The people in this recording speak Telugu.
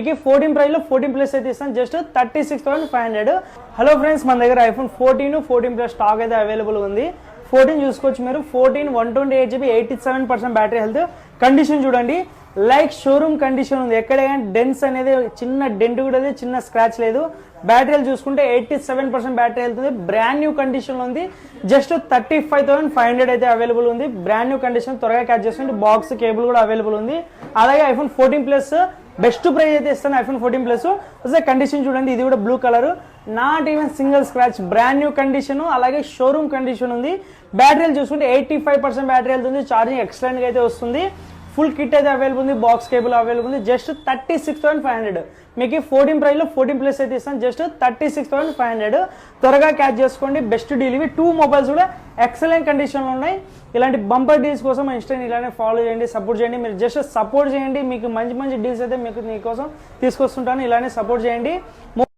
మీకు 14 ప్రైస్ లో 14 ప్లస్ అయితే ఇస్తాను జస్ట్ 36,500. హలో ఫ్రెండ్స్, మన దగ్గర ఐఫోన్ 14 14 ప్లస్ స్టాక్ అయితే అవైలబుల్ ఉంది. 14 చూసుకోవచ్చు మీరు. 14 128GB 87% బ్యాటరీ హెల్త్. కండిషన్ చూడండి, లైక్ షోరూమ్ కండిషన్ ఉంది. ఎక్కడైనా డెన్స్ అనేది చిన్న డెంట్ కూడా లేదు, చిన్న స్క్రాచ్ లేదు. బ్యాటరీలు చూసుకుంటే 87% బ్యాటరీ హెల్త్ ఉంది. బ్రాండ్ న్యూ కండిషన్ లో ఉంది. జస్ట్ 35,500 అయితే అవైలబుల్ ఉంది. బ్రాండ్ న్యూ కండిషన్, త్వరగా క్యాచ్ చేసుకోండి. బాక్స్ కేబుల్ కూడా అవైలబుల్ ఉంది. అలాగే ఐఫోన్ 14 ప్లస్ బెస్ట్ ప్రైస్ అయితే ఇస్తాను. ఐఫోన్ 14 ప్లస్ కండిషన్ చూడండి, ఇది కూడా blue colour, not even single scratch, brand new condition, అలాగే షోరూమ్ కండిషన్ ఉంది. బ్యాటరీలు చూసుకుంటే 85% బ్యాటరీ వెళ్తుంది. ఛార్జింగ్ ఎక్సలెంట్ గా అయితే వస్తుంది. ఫుల్ కిట్ అయితే అవైలబుల్ ఉంది. బాక్స్ కేబుల్ అవైలబుల్ ఉంది. జస్ట్ 36,500. మీకు 14 ప్రైస్ లో 14 ప్లస్ అయితే ఇస్తాను జస్ట్ 36,500. త్వరగా క్యాచ్ చేసుకోండి. బెస్ట్ డీల్ ఇవి. 2 మొబైల్స్ కూడా ఎక్సలెంట్ కండిషన్ లో ఉన్నాయి. ఇలాంటి బంపర్ డీల్స్ కోసం ఇన్స్టాని ఇలానే ఫాలో చేయండి, సపోర్ట్ చేయండి. మీరు జస్ట్ సపోర్ట్ చేయండి, మీకు మంచి మంచి డీల్స్ అయితే మీకోసం తీసుకొస్తుంటాను. ఇలానే సపోర్ట్ చేయండి.